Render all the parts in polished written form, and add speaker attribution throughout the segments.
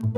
Speaker 1: Muy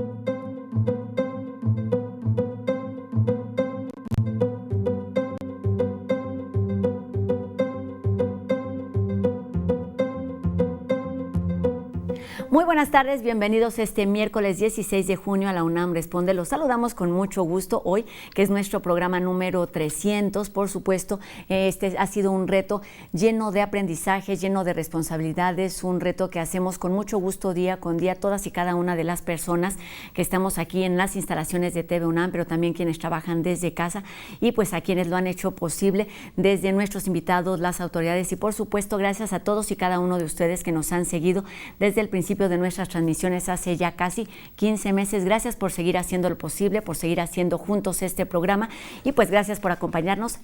Speaker 1: buenas tardes, bienvenidos este miércoles 16 de junio a la UNAM Responde. Los saludamos con mucho gusto hoy, que es nuestro programa número 300. Por supuesto, este ha sido un reto lleno de aprendizajes, lleno de responsabilidades, un reto que hacemos con mucho gusto día con día, todas y cada una de las personas que estamos aquí en las instalaciones de TV UNAM, pero también quienes trabajan desde casa y pues a quienes lo han hecho posible, desde nuestros invitados, las autoridades y por supuesto gracias a todos y cada uno de ustedes que nos han seguido desde el principio de nuestras transmisiones hace ya casi 15 meses. Gracias por seguir haciendo lo posible, por seguir haciendo juntos este programa y pues gracias por acompañarnos.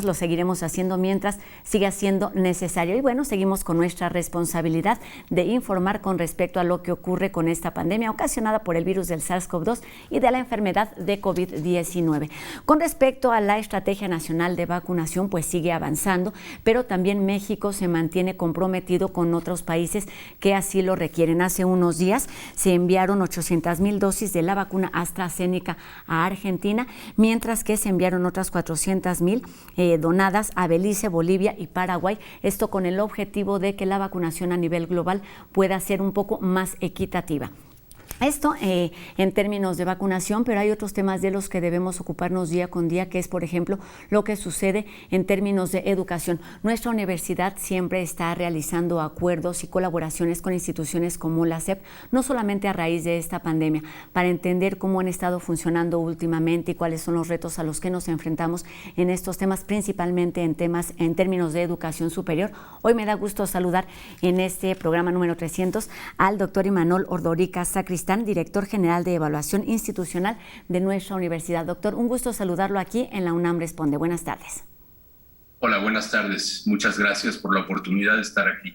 Speaker 1: Lo seguiremos haciendo mientras siga siendo necesario. Y bueno, seguimos con nuestra responsabilidad de informar con respecto a lo que ocurre con esta pandemia ocasionada por el virus del SARS-CoV-2 y de la enfermedad de COVID-19. Con respecto a la Estrategia Nacional de Vacunación, pues sigue avanzando, pero también México se mantiene comprometido con otros países que así lo requieren. Hace unos días se enviaron 800,000 dosis de la vacuna AstraZeneca a Argentina, mientras que se enviaron otras 400,000 donadas a Belice, Bolivia y Paraguay. Esto con el objetivo de que la vacunación a nivel global pueda ser un poco más equitativa. Esto en términos de vacunación, pero hay otros temas de los que debemos ocuparnos día con día, que es, por ejemplo, lo que sucede en términos de educación. Nuestra universidad siempre está realizando acuerdos y colaboraciones con instituciones como la SEP, no solamente a raíz de esta pandemia, para entender cómo han estado funcionando últimamente y cuáles son los retos a los que nos enfrentamos en estos temas, principalmente en términos de educación superior. Hoy me da gusto saludar en este programa número 300 al doctor Imanol Ordorica Sacristán, director general de Evaluación Institucional de nuestra universidad. Doctor, un gusto saludarlo aquí en la UNAM Responde. Buenas tardes.
Speaker 2: Hola, buenas tardes. Muchas gracias por la oportunidad de estar aquí.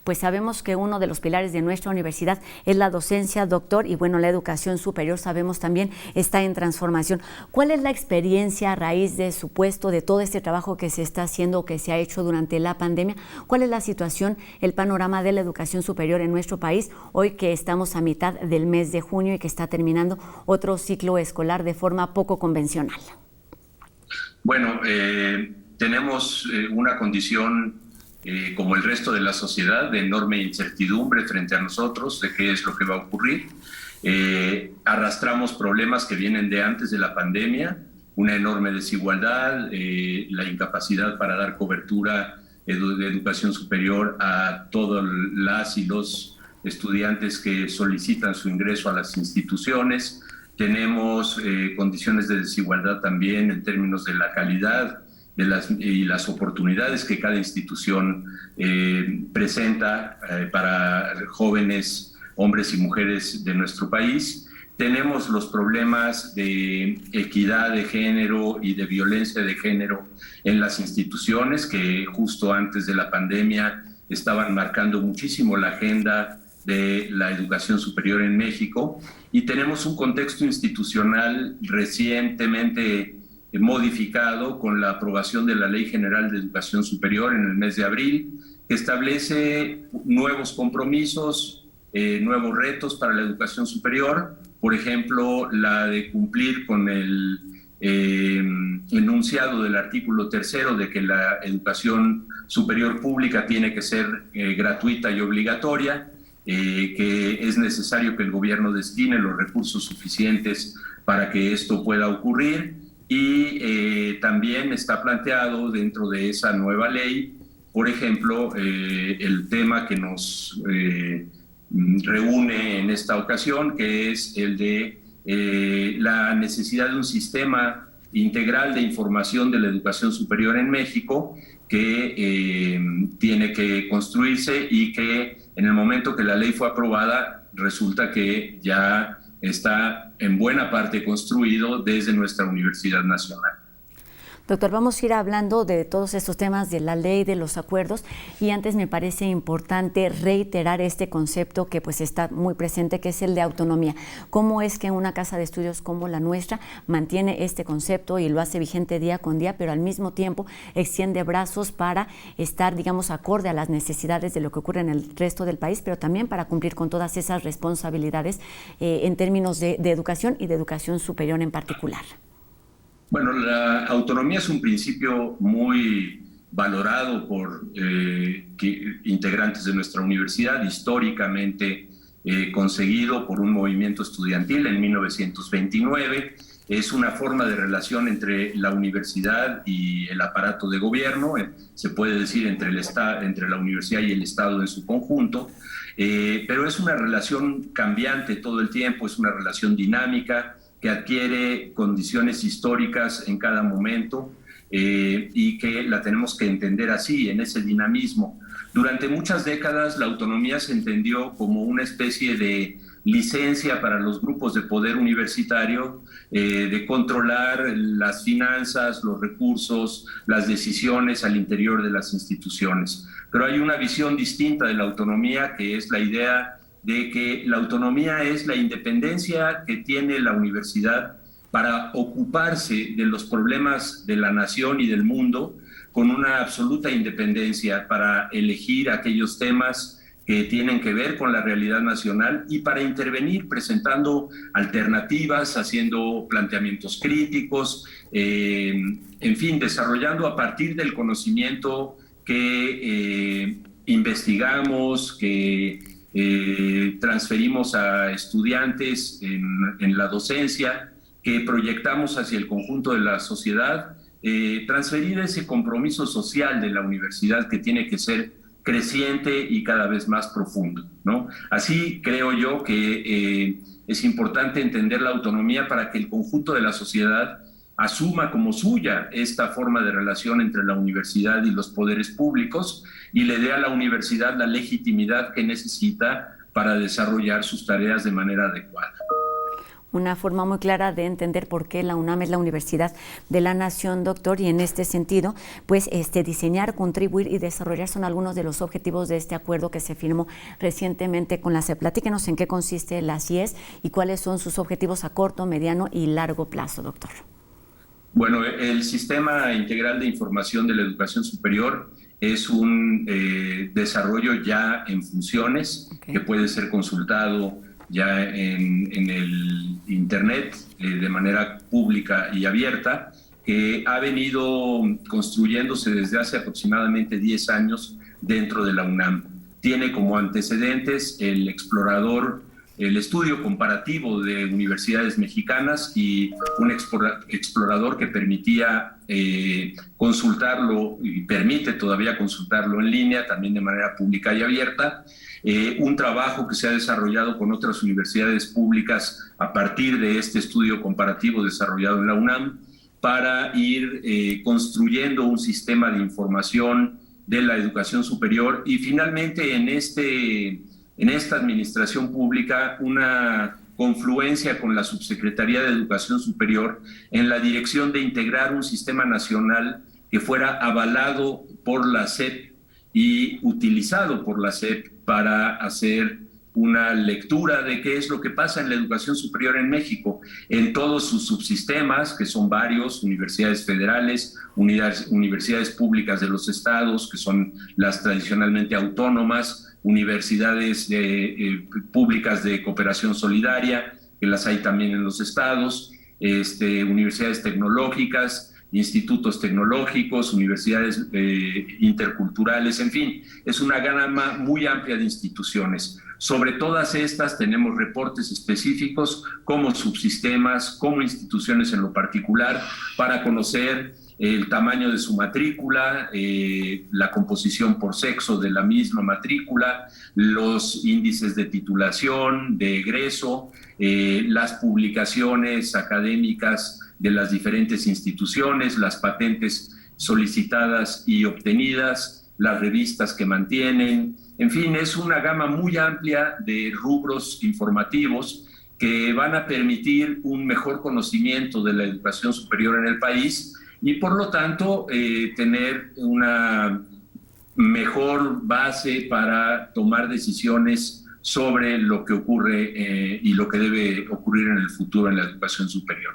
Speaker 1: Pues sabemos que uno de los pilares de nuestra universidad es la docencia, doctor, y bueno, la educación superior, sabemos también, está en transformación. ¿Cuál es la experiencia a raíz de su puesto, de todo este trabajo que se está haciendo o que se ha hecho durante la pandemia? ¿Cuál es la situación, el panorama de la educación superior en nuestro país, hoy que estamos a mitad del mes de junio y que está terminando otro ciclo escolar de forma poco convencional?
Speaker 2: Bueno, tenemos una condición como el resto de la sociedad, de enorme incertidumbre frente a nosotros de qué es lo que va a ocurrir. Arrastramos problemas que vienen de antes de la pandemia, una enorme desigualdad, la incapacidad para dar cobertura de educación superior a todas las y los estudiantes que solicitan su ingreso a las instituciones. Tenemos condiciones de desigualdad también en términos de la calidad y las oportunidades que cada institución presenta para jóvenes, hombres y mujeres de nuestro país. Tenemos los problemas de equidad de género y de violencia de género en las instituciones que justo antes de la pandemia estaban marcando muchísimo la agenda de la educación superior en México, y tenemos un contexto institucional recientemente modificado con la aprobación de la Ley General de Educación Superior en el mes de abril, que establece nuevos compromisos, nuevos retos para la educación superior. Por ejemplo, la de cumplir con el enunciado del artículo 3 de que la educación superior pública tiene que ser gratuita y obligatoria, que es necesario que el gobierno destine los recursos suficientes para que esto pueda ocurrir. Y también está planteado dentro de esa nueva ley, por ejemplo, el tema que nos reúne en esta ocasión, que es el de la necesidad de un sistema integral de información de la educación superior en México que tiene que construirse y que en el momento que la ley fue aprobada resulta que ya está en buena parte construido desde nuestra Universidad Nacional.
Speaker 1: Doctor, vamos a ir hablando de todos estos temas de la ley, de los acuerdos, y antes me parece importante reiterar este concepto que pues está muy presente, que es el de autonomía. ¿Cómo es que una casa de estudios como la nuestra mantiene este concepto y lo hace vigente día con día, pero al mismo tiempo extiende brazos para estar, digamos, acorde a las necesidades de lo que ocurre en el resto del país, pero también para cumplir con todas esas responsabilidades en términos de educación y de educación superior en particular?
Speaker 2: Bueno, la autonomía es un principio muy valorado por integrantes de nuestra universidad, históricamente conseguido por un movimiento estudiantil en 1929. Es una forma de relación entre la universidad y el aparato de gobierno, se puede decir entre la universidad y el Estado en su conjunto, pero es una relación cambiante todo el tiempo, es una relación dinámica, que adquiere condiciones históricas en cada momento y que la tenemos que entender así, en ese dinamismo. Durante muchas décadas la autonomía se entendió como una especie de licencia para los grupos de poder universitario de controlar las finanzas, los recursos, las decisiones al interior de las instituciones. Pero hay una visión distinta de la autonomía, que es la idea de que la autonomía es la independencia que tiene la universidad para ocuparse de los problemas de la nación y del mundo con una absoluta independencia, para elegir aquellos temas que tienen que ver con la realidad nacional y para intervenir presentando alternativas, haciendo planteamientos críticos, en fin, desarrollando a partir del conocimiento que investigamos, que transferimos a estudiantes en la docencia, que proyectamos hacia el conjunto de la sociedad, transferir ese compromiso social de la universidad que tiene que ser creciente y cada vez más profundo, ¿no? Así creo yo que es importante entender la autonomía para que el conjunto de la sociedad asuma como suya esta forma de relación entre la universidad y los poderes públicos y le dé a la universidad la legitimidad que necesita para desarrollar sus tareas de manera adecuada.
Speaker 1: Una forma muy clara de entender por qué la UNAM es la Universidad de la Nación, doctor, y en este sentido, pues diseñar, contribuir y desarrollar son algunos de los objetivos de este acuerdo que se firmó recientemente con la SEP. Platíquenos en qué consiste la CIES y cuáles son sus objetivos a corto, mediano y largo plazo, doctor.
Speaker 2: Bueno, el Sistema Integral de Información de la Educación Superior es un desarrollo ya en funciones, que puede ser consultado ya en el Internet de manera pública y abierta, que ha venido construyéndose desde hace aproximadamente 10 años dentro de la UNAM. Tiene como antecedentes el estudio comparativo de universidades mexicanas y un explorador que permitía consultarlo y permite todavía consultarlo en línea, también de manera pública y abierta. Un trabajo que se ha desarrollado con otras universidades públicas a partir de este estudio comparativo desarrollado en la UNAM para ir construyendo un sistema de información de la educación superior y finalmente en esta administración pública una confluencia con la Subsecretaría de Educación Superior en la dirección de integrar un sistema nacional que fuera avalado por la SEP y utilizado por la SEP para hacer una lectura de qué es lo que pasa en la educación superior en México, en todos sus subsistemas, que son varios, universidades federales, universidades públicas de los estados, que son las tradicionalmente autónomas, universidades públicas de cooperación solidaria, que las hay también en los estados, universidades tecnológicas, institutos tecnológicos, universidades interculturales, en fin, es una gama muy amplia de instituciones. Sobre todas estas tenemos reportes específicos como subsistemas, como instituciones en lo particular, para conocer el tamaño de su matrícula, la composición por sexo de la misma matrícula, los índices de titulación, de egreso, las publicaciones académicas de las diferentes instituciones, las patentes solicitadas y obtenidas, las revistas que mantienen, en fin, es una gama muy amplia de rubros informativos que van a permitir un mejor conocimiento de la educación superior en el país y por lo tanto tener una mejor base para tomar decisiones sobre lo que ocurre y lo que debe ocurrir en el futuro en la educación superior.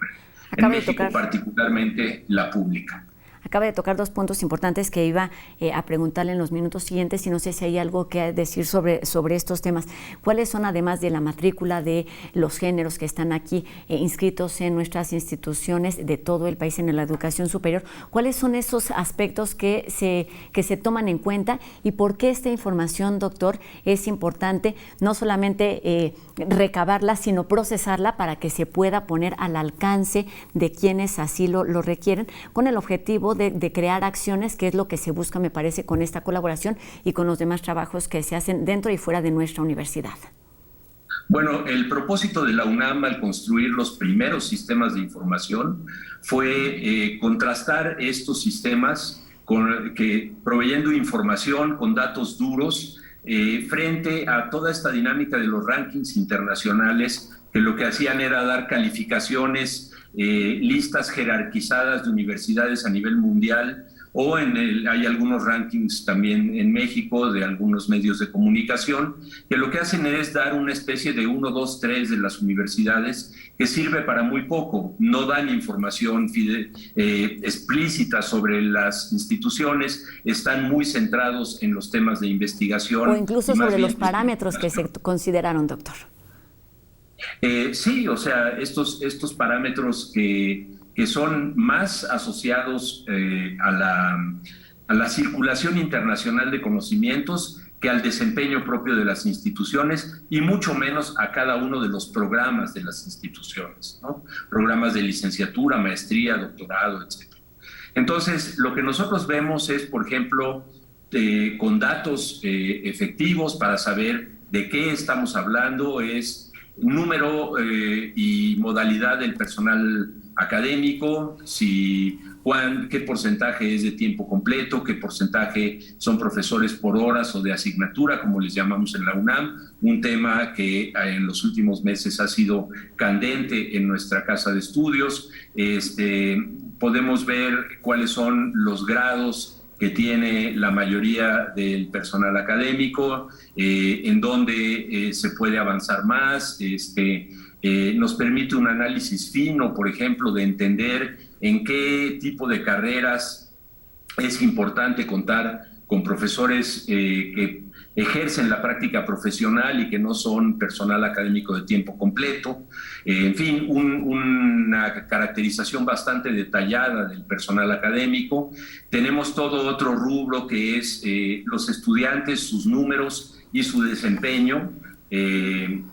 Speaker 2: En México, particularmente la pública.
Speaker 1: Acaba de tocar dos puntos importantes que iba a preguntarle en los minutos siguientes y no sé si hay algo que decir sobre estos temas. ¿Cuáles son, además de la matrícula de los géneros que están aquí inscritos en nuestras instituciones de todo el país en la educación superior, cuáles son esos aspectos que se toman en cuenta y por qué esta información, doctor, es importante no solamente recabarla, sino procesarla para que se pueda poner al alcance de quienes así lo requieren, con el objetivo de crear acciones, que es lo que se busca, me parece, con esta colaboración y con los demás trabajos que se hacen dentro y fuera de nuestra universidad?
Speaker 2: Bueno, el propósito de la UNAM al construir los primeros sistemas de información fue contrastar estos sistemas proveyendo información con datos duros frente a toda esta dinámica de los rankings internacionales, que lo que hacían era dar calificaciones, listas jerarquizadas de universidades a nivel mundial, o hay algunos rankings también en México de algunos medios de comunicación, que lo que hacen es dar una especie de 1, 2, 3 de las universidades, que sirve para muy poco. No dan información explícita sobre las instituciones, están muy centrados en los temas de investigación.
Speaker 1: O incluso sobre los parámetros que se consideraron, doctor.
Speaker 2: Sí, o sea, estos parámetros que son más asociados a la circulación internacional de conocimientos que al desempeño propio de las instituciones, y mucho menos a cada uno de los programas de las instituciones, ¿no? Programas de licenciatura, maestría, doctorado, etc. Entonces, lo que nosotros vemos es, por ejemplo, con datos efectivos para saber de qué estamos hablando, es número y modalidad del personal académico, qué porcentaje es de tiempo completo, qué porcentaje son profesores por horas o de asignatura, como les llamamos en la UNAM, un tema que en los últimos meses ha sido candente en nuestra casa de estudios. Podemos ver cuáles son los grados que tiene la mayoría del personal académico, en donde se puede avanzar más. Nos permite un análisis fino, por ejemplo, de entender en qué tipo de carreras es importante contar con profesores que ejercen la práctica profesional y que no son personal académico de tiempo completo. En fin, una caracterización bastante detallada del personal académico. Tenemos todo otro rubro que es los estudiantes, sus números y su desempeño, que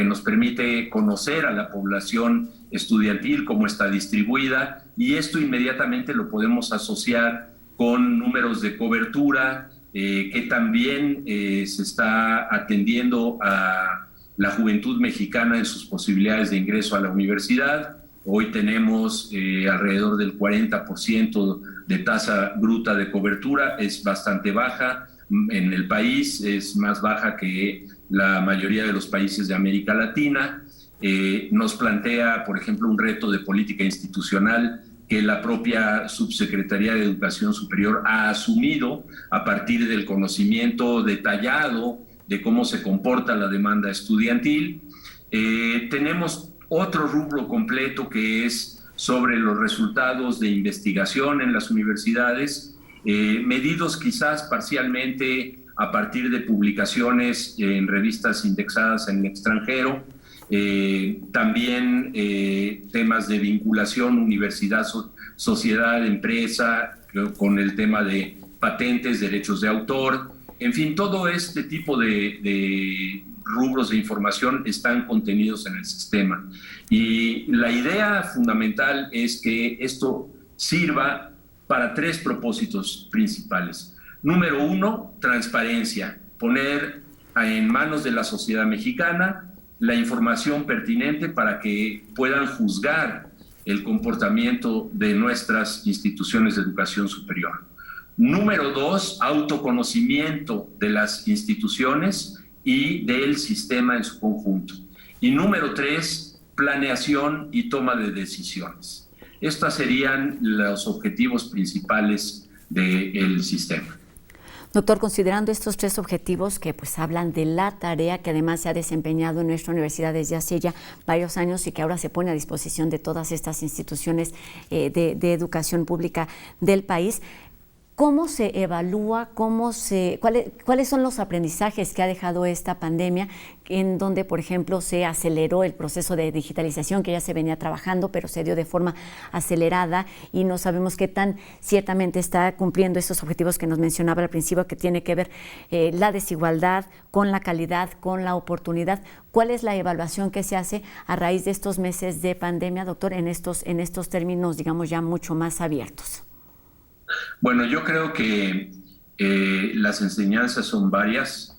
Speaker 2: nos permite conocer a la población estudiantil, cómo está distribuida, y esto inmediatamente lo podemos asociar con números de cobertura, que también se está atendiendo a la juventud mexicana en sus posibilidades de ingreso a la universidad. Hoy tenemos alrededor del 40% de tasa bruta de cobertura, es bastante baja en el país, es más baja que la mayoría de los países de América Latina. Nos plantea, por ejemplo, un reto de política institucional que la propia Subsecretaría de Educación Superior ha asumido a partir del conocimiento detallado de cómo se comporta la demanda estudiantil. Tenemos otro rubro completo que es sobre los resultados de investigación en las universidades, medidos quizás parcialmente a partir de publicaciones en revistas indexadas en el extranjero. También temas de vinculación universidad-sociedad, empresa, con el tema de patentes, derechos de autor. En fin, todo este tipo de rubros de información están contenidos en el sistema. Y la idea fundamental es que esto sirva para tres propósitos principales. Número uno, transparencia, poner en manos de la sociedad mexicana la información pertinente para que puedan juzgar el comportamiento de nuestras instituciones de educación superior. Número dos, autoconocimiento de las instituciones y del sistema en su conjunto. Y número tres, planeación y toma de decisiones. Estos serían los objetivos principales del sistema.
Speaker 1: Doctor, considerando estos 3 objetivos que pues hablan de la tarea que además se ha desempeñado en nuestra universidad desde hace ya varios años y que ahora se pone a disposición de todas estas instituciones de educación pública del país, ¿cómo se evalúa, cuáles son los aprendizajes que ha dejado esta pandemia, en donde, por ejemplo, se aceleró el proceso de digitalización que ya se venía trabajando, pero se dio de forma acelerada y no sabemos qué tan ciertamente está cumpliendo estos objetivos que nos mencionaba al principio, que tiene que ver la desigualdad con la calidad, con la oportunidad? ¿Cuál es la evaluación que se hace a raíz de estos meses de pandemia, doctor, en estos términos, digamos, ya mucho más abiertos?
Speaker 2: Bueno, yo creo que las enseñanzas son varias,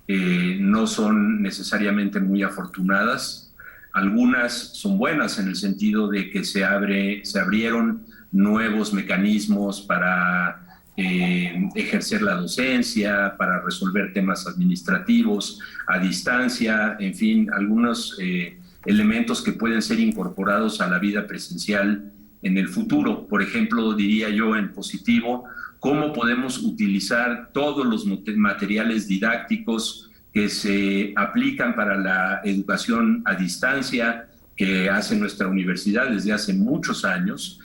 Speaker 2: no son necesariamente muy afortunadas. Algunas son buenas en el sentido de que se abrieron nuevos mecanismos para ejercer la docencia, para resolver temas administrativos a distancia, en fin, algunos elementos que pueden ser incorporados a la vida presencial en el futuro. Por ejemplo, diría yo en positivo, cómo podemos utilizar todos los materiales didácticos que se aplican para la educación a distancia que hace nuestra universidad desde hace muchos años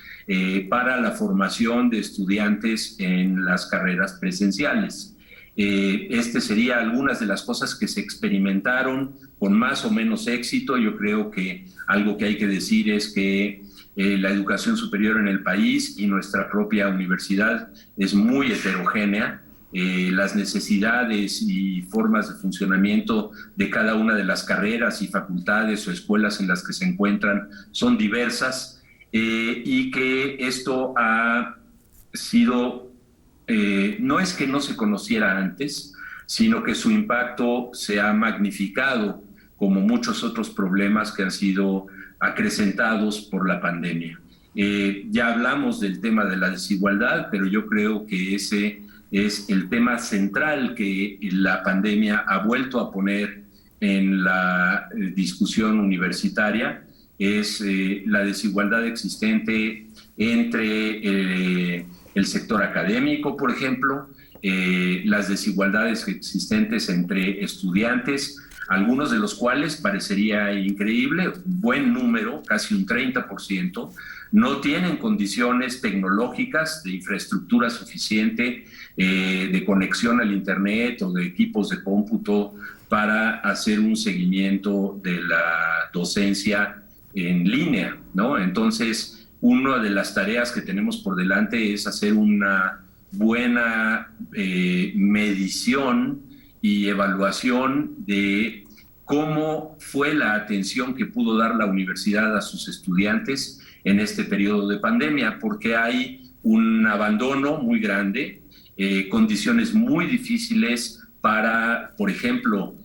Speaker 2: para la formación de estudiantes en las carreras presenciales. Sería algunas de las cosas que se experimentaron con más o menos éxito. Yo creo que algo que hay que decir es que la educación superior en el país y nuestra propia universidad es muy heterogénea. Las necesidades y formas de funcionamiento de cada una de las carreras y facultades o escuelas en las que se encuentran son diversas, y que esto ha sido, no es que no se conociera antes, sino que su impacto se ha magnificado, como muchos otros problemas que han sido acrecentados por la pandemia. Ya hablamos del tema de la desigualdad, pero yo creo que ese es el tema central que la pandemia ha vuelto a poner en la discusión universitaria, es la desigualdad existente entre el sector académico, por ejemplo, las desigualdades existentes entre estudiantes, algunos de los cuales parecería increíble, buen número, casi un 30%, no tienen condiciones tecnológicas de infraestructura suficiente, de conexión al Internet o de equipos de cómputo para hacer un seguimiento de la docencia en línea, ¿no? Entonces, una de las tareas que tenemos por delante es hacer una buena medición y evaluación de cómo fue la atención que pudo dar la universidad a sus estudiantes en este periodo de pandemia, porque hay un abandono muy grande, condiciones muy difíciles para, por ejemplo,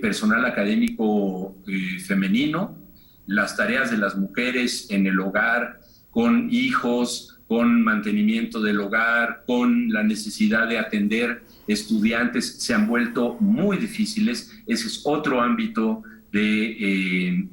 Speaker 2: personal académico femenino, las tareas de las mujeres en el hogar, con hijos, con mantenimiento del hogar, con la necesidad de atender estudiantes, se han vuelto muy difíciles. Ese es otro ámbito de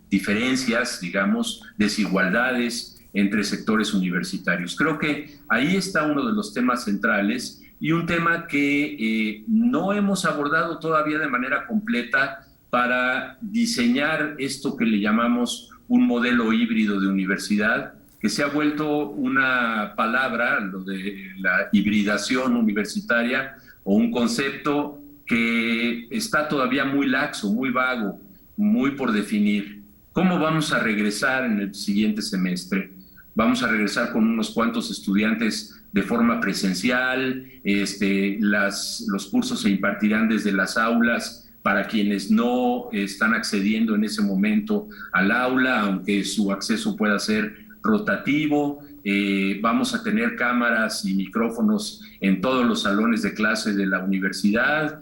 Speaker 2: diferencias, digamos, desigualdades entre sectores universitarios. Creo que ahí está uno de los temas centrales y un tema que no hemos abordado todavía de manera completa para diseñar esto que le llamamos un modelo híbrido de universidad, que se ha vuelto una palabra, lo de la hibridación universitaria, o un concepto que está todavía muy laxo, muy vago, muy por definir. ¿Cómo vamos a regresar en el siguiente semestre? Vamos a regresar con unos cuantos estudiantes de forma presencial, los cursos se impartirán desde las aulas para quienes no están accediendo en ese momento al aula, aunque su acceso pueda ser rotativo. Vamos a tener cámaras y micrófonos en todos los salones de clase de la universidad.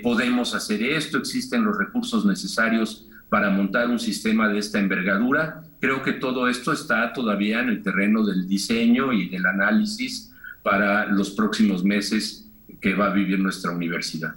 Speaker 2: Podemos hacer esto, existen los recursos necesarios para montar un sistema de esta envergadura. Creo que todo esto está todavía en el terreno del diseño y del análisis para los próximos meses que va a vivir nuestra universidad.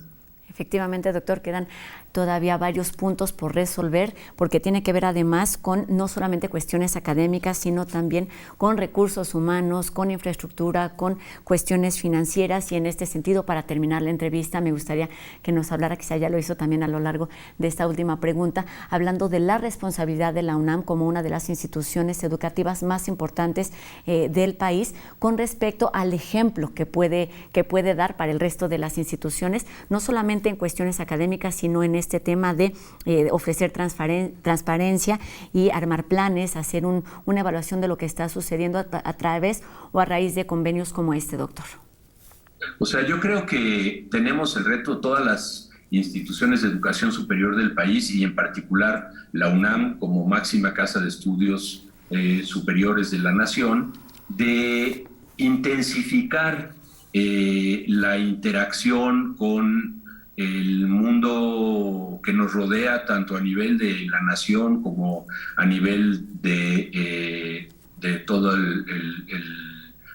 Speaker 1: Efectivamente, doctor, quedan todavía varios puntos por resolver porque tiene que ver además con no solamente cuestiones académicas, sino también con recursos humanos, con infraestructura, con cuestiones financieras. Y en este sentido, para terminar la entrevista, me gustaría que nos hablara, quizá ya lo hizo también a lo largo de esta última pregunta, hablando de la responsabilidad de la UNAM como una de las instituciones educativas más importantes del país, con respecto al ejemplo que puede dar para el resto de las instituciones, no solamente en cuestiones académicas, sino en este tema de ofrecer transparencia y armar planes, hacer una evaluación de lo que está sucediendo a través o a raíz de convenios como este, doctor.
Speaker 2: O sea, yo creo que tenemos el reto, todas las instituciones de educación superior del país y en particular la UNAM como máxima casa de estudios superiores de la nación, de intensificar la interacción con el mundo que nos rodea, tanto a nivel de la nación como a nivel de toda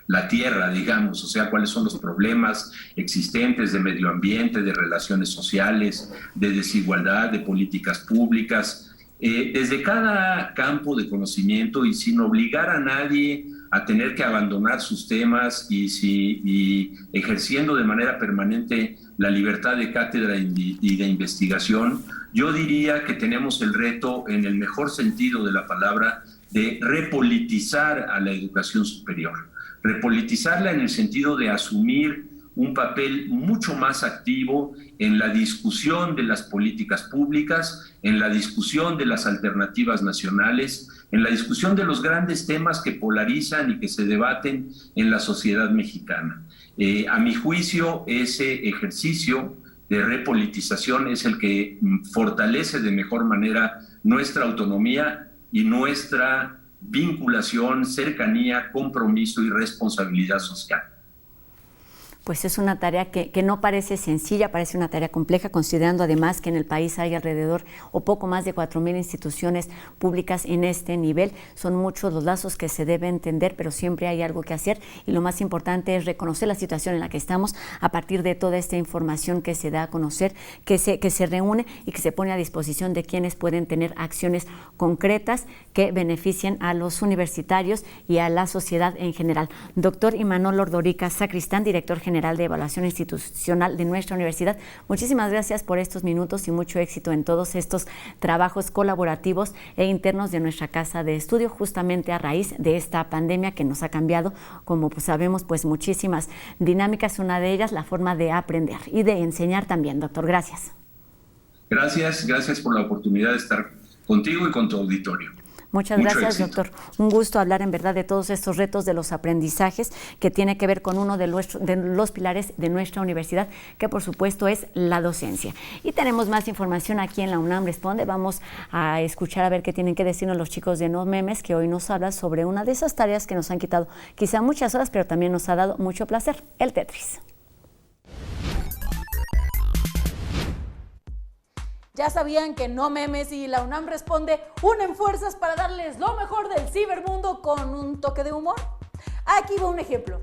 Speaker 2: la tierra, digamos, o sea, cuáles son los problemas existentes de medio ambiente, de relaciones sociales, de desigualdad, de políticas públicas, desde cada campo de conocimiento y sin obligar a nadie a tener que abandonar sus temas y ejerciendo de manera permanente la libertad de cátedra y de investigación. Yo diría que tenemos el reto, en el mejor sentido de la palabra, de repolitizar a la educación superior. Repolitizarla en el sentido de asumir un papel mucho más activo en la discusión de las políticas públicas, en la discusión de las alternativas nacionales, en la discusión de los grandes temas que polarizan y que se debaten en la sociedad mexicana. A mi juicio, ese ejercicio de repolitización es el que fortalece de mejor manera nuestra autonomía y nuestra vinculación, cercanía, compromiso y responsabilidad social.
Speaker 1: Pues es una tarea que no parece sencilla, parece una tarea compleja, considerando además que en el país hay alrededor o poco más de 4,000 instituciones públicas en este nivel. Son muchos los lazos que se deben entender, pero siempre hay algo que hacer y lo más importante es reconocer la situación en la que estamos a partir de toda esta información que se da a conocer, que se reúne y que se pone a disposición de quienes pueden tener acciones concretas que beneficien a los universitarios y a la sociedad en general. Doctor Imanol Ordorica Sacristán, director general de Evaluación Institucional de nuestra universidad. Muchísimas gracias por estos minutos y mucho éxito en todos estos trabajos colaborativos e internos de nuestra casa de estudio, justamente a raíz de esta pandemia que nos ha cambiado, como pues sabemos, pues muchísimas dinámicas, una de ellas la forma de aprender y de enseñar también. Doctor, gracias.
Speaker 2: Gracias por la oportunidad de estar contigo y con tu auditorio.
Speaker 1: Muchas gracias, doctor. Un gusto hablar en verdad de todos estos retos de los aprendizajes que tiene que ver con uno de los pilares de nuestra universidad, que por supuesto es la docencia. Y tenemos más información aquí en la UNAM Responde. Vamos a escuchar a ver qué tienen que decirnos los chicos de No Memes, que hoy nos habla sobre una de esas tareas que nos han quitado quizá muchas horas, pero también nos ha dado mucho placer, el Tetris.
Speaker 3: Ya sabían que No Memes y la UNAM Responde unen fuerzas para darles lo mejor del cibermundo con un toque de humor. Aquí va un ejemplo.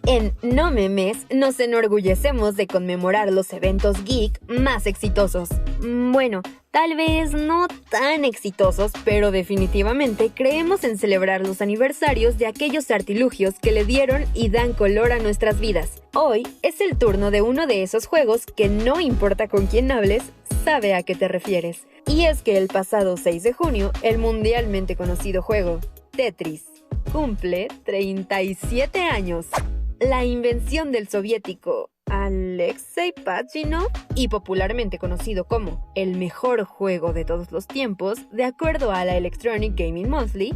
Speaker 4: En No Memes nos enorgullecemos de conmemorar los eventos geek más exitosos. Bueno, tal vez no tan exitosos, pero definitivamente creemos en celebrar los aniversarios de aquellos artilugios que le dieron y dan color a nuestras vidas. Hoy es el turno de uno de esos juegos que no importa con quién hables, sabe a qué te refieres. Y es que el pasado 6 de junio, el mundialmente conocido juego Tetris cumple 37 años. La invención del soviético Alexei Pajitnov, y popularmente conocido como el mejor juego de todos los tiempos, de acuerdo a la Electronic Gaming Monthly,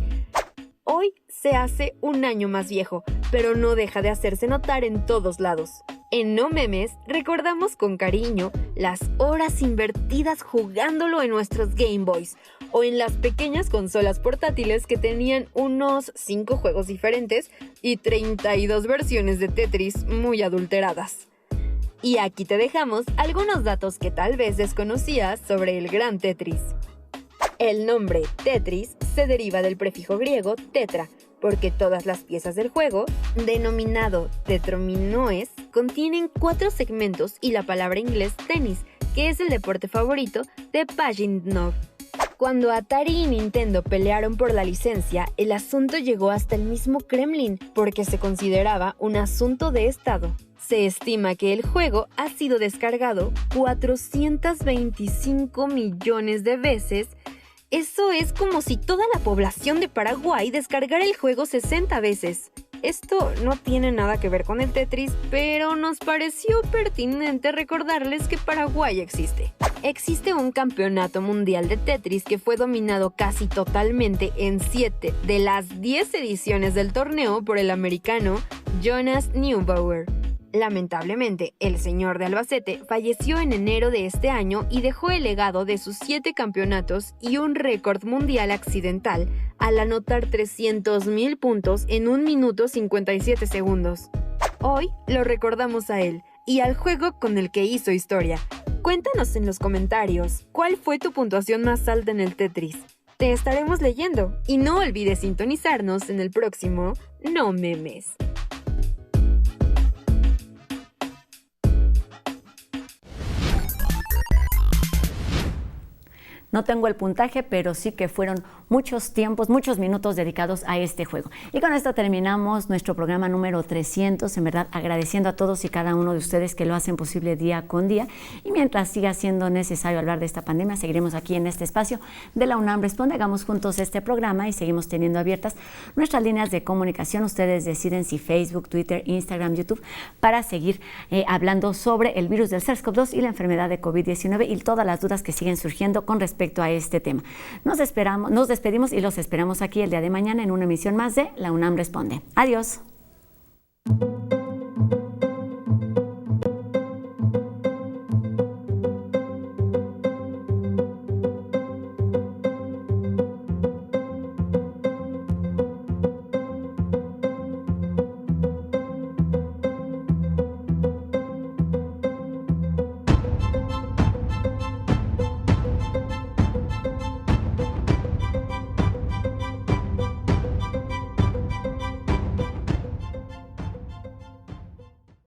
Speaker 4: hoy se hace un año más viejo, pero no deja de hacerse notar en todos lados. En No Memes recordamos con cariño las horas invertidas jugándolo en nuestros Game Boys o en las pequeñas consolas portátiles que tenían unos 5 juegos diferentes y 32 versiones de Tetris muy adulteradas. Y aquí te dejamos algunos datos que tal vez desconocías sobre el gran Tetris. El nombre Tetris se deriva del prefijo griego tetra, porque todas las piezas del juego, denominado tetrominoes, contienen 4 segmentos y la palabra inglés tenis, que es el deporte favorito de Pajitnov. Cuando Atari y Nintendo pelearon por la licencia, el asunto llegó hasta el mismo Kremlin, porque se consideraba un asunto de Estado. Se estima que el juego ha sido descargado 425 millones de veces. Eso es como si toda la población de Paraguay descargara el juego 60 veces. Esto no tiene nada que ver con el Tetris, pero nos pareció pertinente recordarles que Paraguay existe. Existe un campeonato mundial de Tetris que fue dominado casi totalmente en 7 de las 10 ediciones del torneo por el americano Jonas Neubauer. Lamentablemente, el señor de Albacete falleció en enero de este año y dejó el legado de sus 7 campeonatos y un récord mundial accidental al anotar 300.000 puntos en 1 minuto 57 segundos. Hoy lo recordamos a él y al juego con el que hizo historia. Cuéntanos en los comentarios cuál fue tu puntuación más alta en el Tetris. Te estaremos leyendo y no olvides sintonizarnos en el próximo No Memes.
Speaker 1: No tengo el puntaje, pero sí que fueron muchos tiempos, muchos minutos dedicados a este juego. Y con esto terminamos nuestro programa número 300, en verdad agradeciendo a todos y cada uno de ustedes que lo hacen posible día con día. Y mientras siga siendo necesario hablar de esta pandemia, seguiremos aquí en este espacio de la UNAM Responde. Hagamos juntos este programa y seguimos teniendo abiertas nuestras líneas de comunicación. Ustedes deciden si Facebook, Twitter, Instagram, YouTube, para seguir hablando sobre el virus del SARS-CoV-2 y la enfermedad de COVID-19 y todas las dudas que siguen surgiendo con respecto a este tema. Nos despedimos y los esperamos aquí el día de mañana en una emisión más de La UNAM Responde. Adiós.